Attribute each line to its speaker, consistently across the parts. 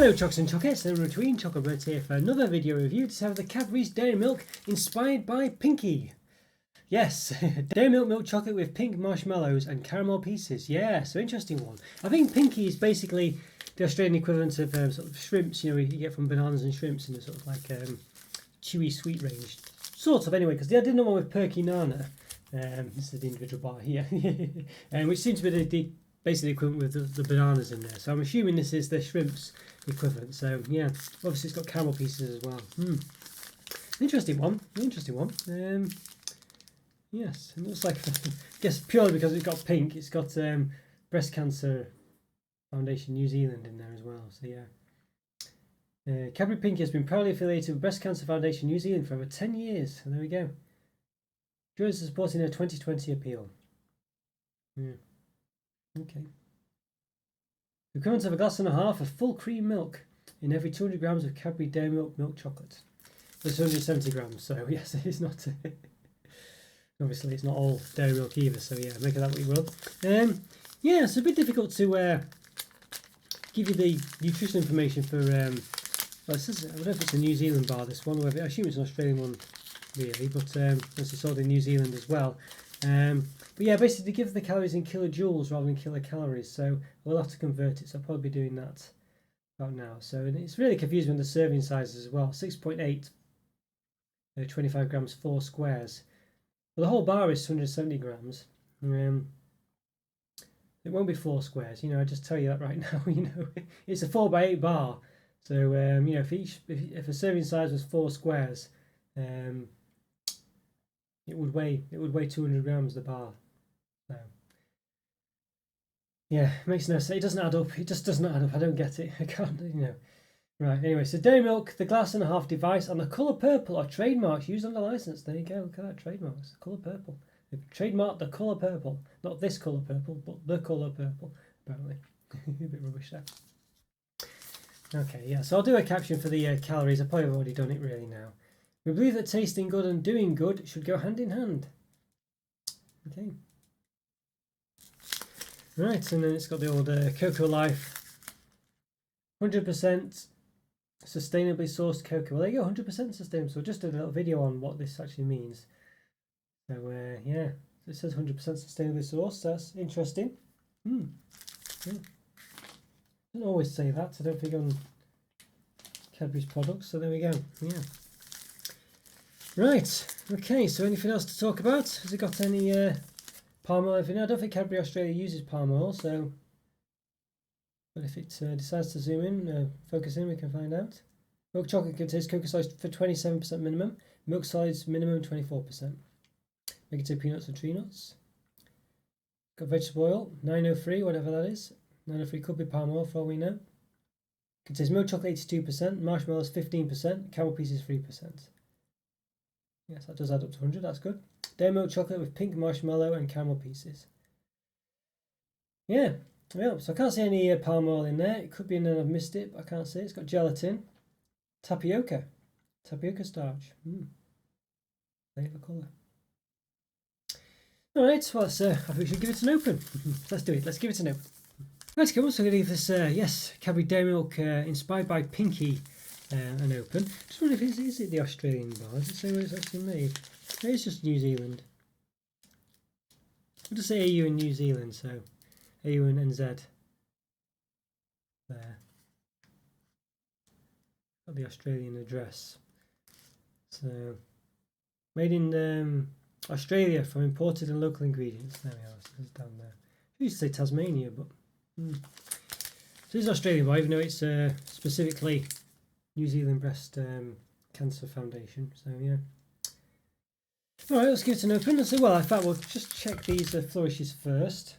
Speaker 1: Hello Chocos and Chocolate, so between Roberto here for another video review to have the Cadbury's Dairy Milk inspired by Pinky. Yes, Dairy Milk milk chocolate with pink marshmallows and caramel pieces. Yeah, so interesting one. I think Pinky is basically the Australian equivalent of sort of shrimps, you know, you get from bananas and shrimps in the sort of like chewy sweet range. Sort of anyway, because I did know one with Perky Nana. This is the individual bar here, which seems to be the basically equivalent with the bananas in there. So I'm assuming this is the shrimps equivalent. So yeah, obviously it's got caramel pieces as well. Interesting one. Yes, it looks like, I guess purely because it's got pink, it's got Breast Cancer Foundation New Zealand in there as well. So yeah, Cadbury Pinky has been proudly affiliated with Breast Cancer Foundation New Zealand for over 10 years. So there we go. Jurors are supporting a 2020 appeal. Yeah. Okay. The equivalent of a glass and a half of full cream milk in every 200 grams of Cadbury Dairy Milk chocolate. It's 270 grams, so yes, it's not. Obviously, it's not all dairy milk either, so yeah, make of that what you will. Yeah, it's a bit difficult to give you the nutrition information for. Well, it says, I don't know if it's a New Zealand bar, this one, or I assume it's an Australian one, really, but it's sold in New Zealand as well. But yeah, basically they give the calories in kilojoules rather than kilocalories, so we'll have to convert it, so I'll probably be doing that about now. So it's really confusing with the serving sizes as well. 6.8, 25 grams, 4 squares. Well, the whole bar is 270 grams. It won't be 4 squares, you know, I just tell you that right now, you know. It's a 4x8 bar, so, you know, if a serving size was 4 squares, it would weigh 200 grams, the bar. So yeah, makes no sense. It doesn't add up. It just doesn't add up. I don't get it. I can't, you know. Right, anyway, so Dairy Milk, the glass and a half device, and the colour purple are trademarks used on the licence. There you go, look at that, trademarks. Colour purple. They've trademarked the colour purple. Not this colour purple, but the colour purple, apparently. A bit rubbish there. Okay, yeah, so I'll do a caption for the calories. I've probably already done it really now. We believe that tasting good and doing good should go hand in hand. Okay. Right, and then it's got the old Cocoa Life 100% sustainably sourced cocoa. Well, there you go, 100% sustainable. So just a little video on what this actually means. So yeah, so it says 100% sustainably sourced. That's interesting. Yeah. Doesn't always say that, I don't think, on Cadbury's products. So there we go. Yeah. Right, okay, so anything else to talk about? Has it got any palm oil? I don't think Cadbury Australia uses palm oil, so but if it decides to zoom in, focus in, we can find out. Milk chocolate contains cocoa solids for 27% minimum, milk solids minimum 24%. Negative peanuts or tree nuts. Got vegetable oil, 903, whatever that is. 903 could be palm oil for all we know. Contains milk chocolate 82%, marshmallows 15%, caramel pieces 3%. Yes, that does add up to 100, that's good. Dairy milk chocolate with pink marshmallow and caramel pieces. Yeah, well, so I can't see any palm oil in there. It could be in there, I've missed it, but I can't see it. It's got gelatin, tapioca starch. Flavor colour. Alright, well, I think we should give it an open. Let's do it, let's give it an open. Right, come on, so I'm going to give this, yes, Cadbury Dairy Milk inspired by Pinky. An open. Just wonder if is it the Australian bar? Does it say where it's actually made? Maybe it's just New Zealand. We'll just say AU in New Zealand, so AU and NZ. There. Got the Australian address. So made in Australia from imported and local ingredients. There we are. So it's down there. I used to say Tasmania, but so this is Australian bar, even though it's specifically New Zealand Breast Cancer Foundation. So yeah. All right, let's give it an open. So well, in fact, we'll just check these flourishes first.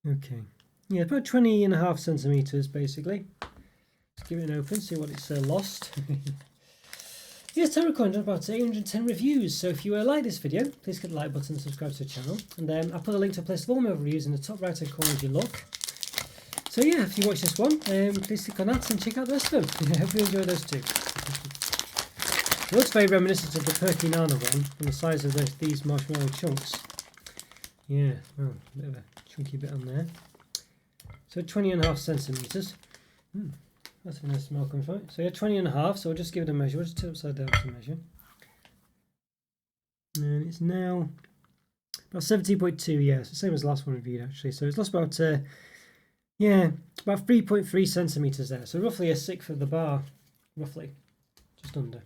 Speaker 1: Okay. Yeah, about 20.5 centimeters basically. Let's give it an open. See what it's lost. Yes, Tarot Coin done about 810 reviews. So if you like this video, please click the like button and subscribe to the channel. And I'll put a link to a place of all my reviews in the top right hand corner as you look. So yeah, if you watch this one, please click on that and check out the rest of them. I hope you enjoy those too. It looks very reminiscent of the Perky Nana one, from the size of these marshmallow chunks. Yeah, well, a bit of a chunky bit on there. So 20.5 centimeters. That's a nice smell coming from it. So yeah, 20.5. So we'll just give it a measure. We'll just turn it upside down to measure. And it's now about 17.2. Yeah, it's the same as the last one reviewed actually. So it's lost about about 3.3 centimeters there. So roughly a sixth of the bar, roughly, just under.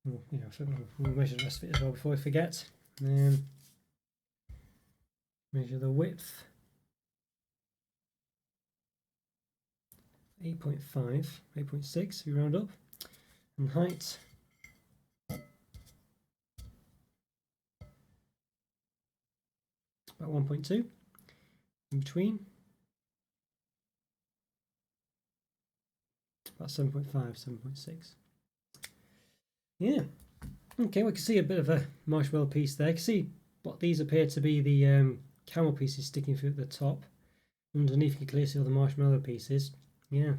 Speaker 1: We'll measure the rest of it as well before we forget. Measure the width. 8.5, 8.6 if you round up. And height. About 1.2. In between. About 7.5, 7.6. Yeah. Okay, we can see a bit of a marshmallow piece there. You can see what these appear to be the camel pieces sticking through at the top. Underneath you can clearly see all the marshmallow pieces. Yeah.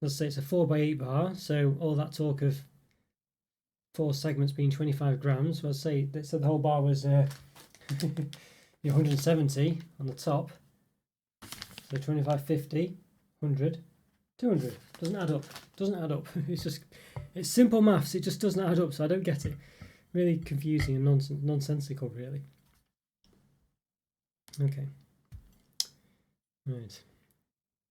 Speaker 1: Let's say it's a 4x8 bar, so all that talk of 4 segments being 25 grams, well, say they said the whole bar was 170 on the top. So 25, 50, 100, 200. Doesn't add up. Doesn't add up. It's simple maths. It just doesn't add up, so I don't get it. Really confusing and nonsensical, really. Okay. Right.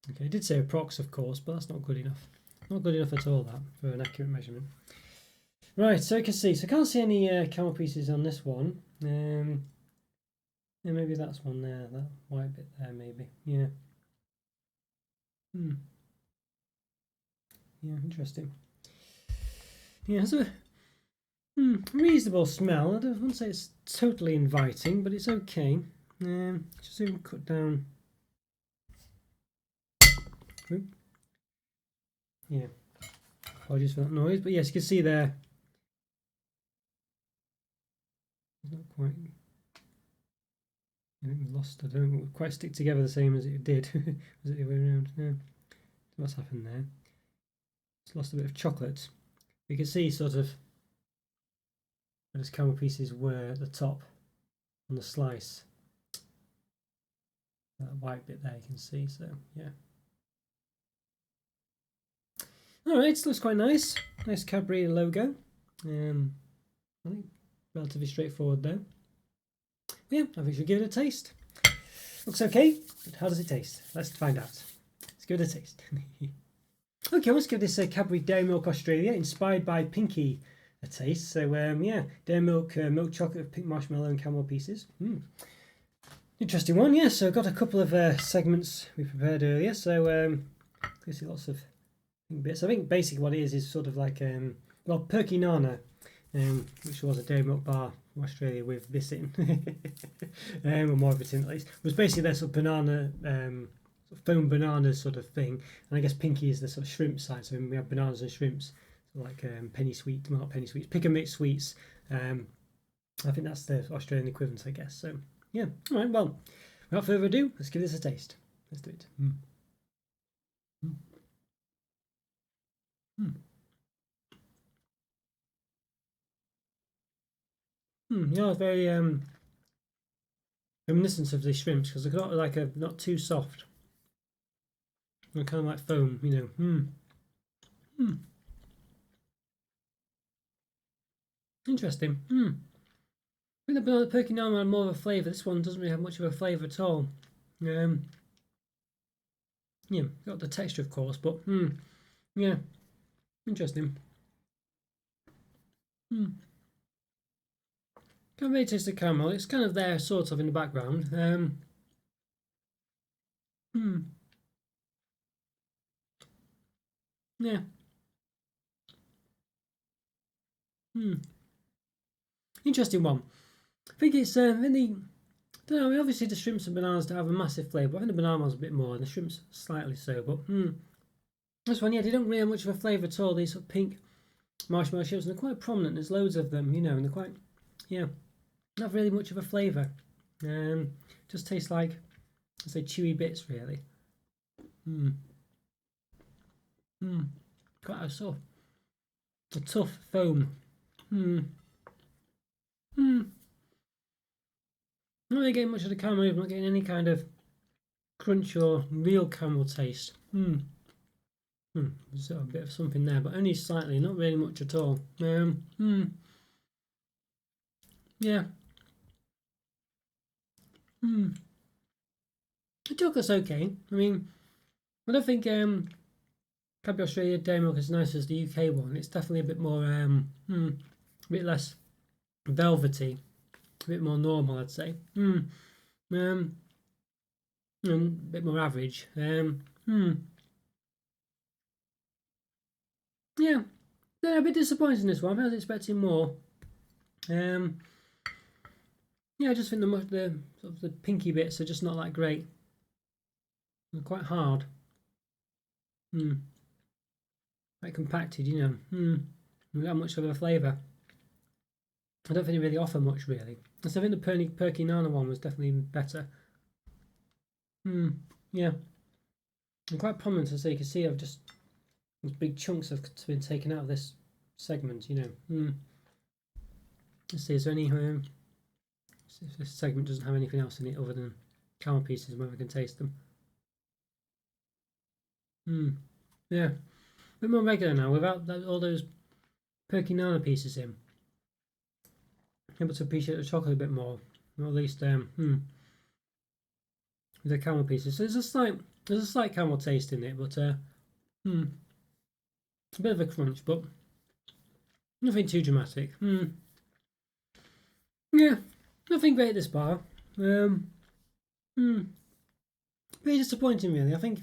Speaker 1: Okay, I did say approx, of course, but that's not good enough. Not good enough at all, that, for an accurate measurement. Right, so you can see. So I can't see any camel pieces on this one. Yeah, maybe that's one there, that white bit there, maybe. Yeah. Yeah, interesting. Yeah, it's a reasonable smell. I wouldn't say it's totally inviting, but it's okay. Just even cut down. Oop. Yeah, apologies for that noise, but yes, you can see there. It's not quite. I think we lost. I don't quite stick together the same as it did. Was it the other way around? No. What's happened there? It's lost a bit of chocolate. You can see sort of where those camel pieces were at the top on the slice. That white bit there you can see. So yeah. Alright, so looks quite nice. Nice Cadbury logo. I think relatively straightforward there. Yeah, I think we should give it a taste. Looks okay, but how does it taste? Let's find out. Let's give it a taste. Okay, let's give this Cadbury Dairy Milk Australia, inspired by Pinky, a taste. So yeah, dairy milk, milk chocolate, pink marshmallow and camel pieces. Interesting one, yeah. So I've got a couple of segments we prepared earlier. So you see lots of bits. I think basically what it is sort of like well, Perky Nana, which was a dairy milk bar from Australia with this in, or more of it in at least, was basically their sort of banana, sort of foam bananas sort of thing. And I guess Pinky is the sort of shrimp side. So we have bananas and shrimps, so like penny sweet, well, not penny sweets, pick and mix sweets. I think that's the Australian equivalent, I guess. So yeah, all right. Well, without further ado, let's give this a taste. Let's do it. Yeah, it's very reminiscent of the shrimps because they're not like not too soft. They're kind of like foam, you know. Interesting. I think the Perky Nana had more of a flavour. This one doesn't really have much of a flavour at all. Yeah, got the texture, of course, but yeah, interesting. Can't really taste the caramel. It's kind of there, sort of, in the background. Yeah. Interesting one. I think it's in the. I don't know. Obviously, the shrimps and bananas don't have a massive flavour. I think the banana one's a bit more, and the shrimps slightly so. But this one, yeah, they don't really have much of a flavour at all. These sort of pink marshmallow chips, and they're quite prominent. There's loads of them, you know, and they're quite, yeah, not really much of a flavour. Just tastes like, let's say, chewy bits, really. Quite a tough foam. Not really getting much of the caramel. I'm not getting any kind of crunch or real caramel taste. There's a bit of something there, but only slightly, not really much at all. Yeah. The chocolate's okay. I mean, I don't think Cadbury Australia Dairy Milk is as nice as the UK one. It's definitely a bit more, a bit less velvety, a bit more normal, I'd say. And a bit more average. Yeah, a bit disappointed in this one. I was expecting more. Yeah, I just think the sort of the pinky bits are just not that great. They're quite hard. Quite compacted, you know. Not much of a flavour. I don't think they really offer much, really. So I think the Perky Nana one was definitely better. Yeah. And quite prominent, as you can see, I've just these big chunks have been taken out of this segment, you know. Let's see, is there any if this segment doesn't have anything else in it other than caramel pieces, where we can taste them. Yeah, a bit more regular now without all those Perky Nana pieces in. Able to appreciate the chocolate a bit more, or at least the caramel pieces. So there's a slight caramel taste in it, but a bit of a crunch, but nothing too dramatic. Yeah, nothing great this bar. Very disappointing, really. I think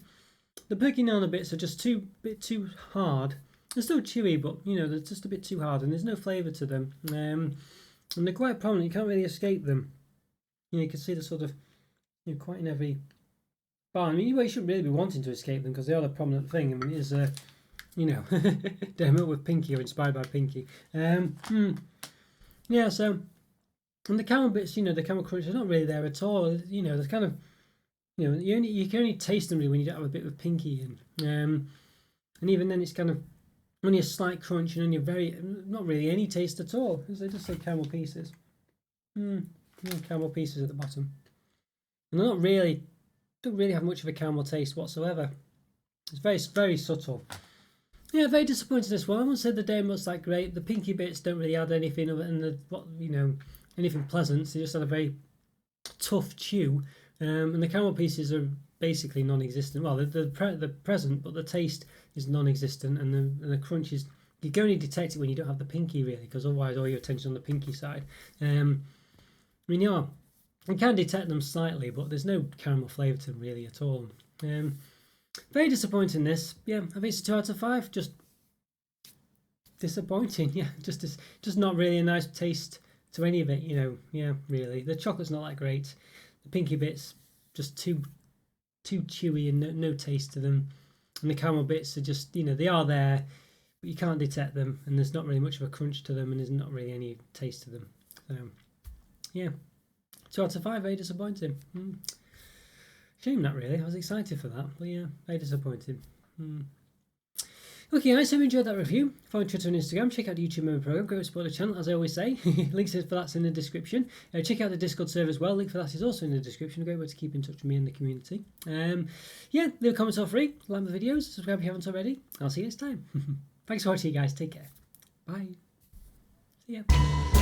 Speaker 1: the Perky Nana bits are just bit too hard. They're still chewy, but you know they're just a bit too hard, and there's no flavour to them. And they're quite prominent. You can't really escape them. You know, you can see the sort of, you know, quite in every bar. I mean, you shouldn't really be wanting to escape them because they are the prominent thing. I mean, it is you know, Dairy Milk with Pinky or inspired by Pinky. Yeah. So, and the caramel bits, you know, the caramel crunch is not really there at all. You know, there's kind of, you know, you can only taste them really when you don't have a bit of Pinky in. And even then, it's kind of only a slight crunch and only not really any taste at all. They just say caramel pieces. Caramel pieces at the bottom. And they're don't really have much of a caramel taste whatsoever. It's very, very subtle. Yeah, very disappointed in this one. I wouldn't say the Dairy Milk's that great. The pinky bits don't really add anything other than anything pleasant. So they just had a very tough chew. And the caramel pieces are basically non-existent. Well, they're present, but the taste is non-existent, and the crunch is, you can only detect it when you don't have the pinky, really, because otherwise all your attention on the pinky side. I mean, you can detect them slightly, but there's no caramel flavour to them really at all. Very disappointing this. Yeah, I think it's a 2 out of 5. Just disappointing. Yeah, just not really a nice taste to any of it. You know, yeah, really. The chocolate's not that great. The pinky bits just too chewy and no taste to them. And the caramel bits are just, you know, they are there, but you can't detect them, and there's not really much of a crunch to them, and there's not really any taste to them. So, yeah, 2 out of 5. Very disappointing. Shame that, really. I was excited for that, but yeah, very disappointed. Okay, guys, hope you enjoyed that review. Follow Twitter and Instagram. Check out the YouTube member program. Go to support the channel, as I always say. Links for that's in the description. Check out the Discord server as well. Link for that is also in the description. A great way to keep in touch with me and the community. Yeah, leave comments are free. Like the videos. Subscribe if you haven't already. I'll see you next time. Thanks for watching, guys. Take care. Bye. See ya.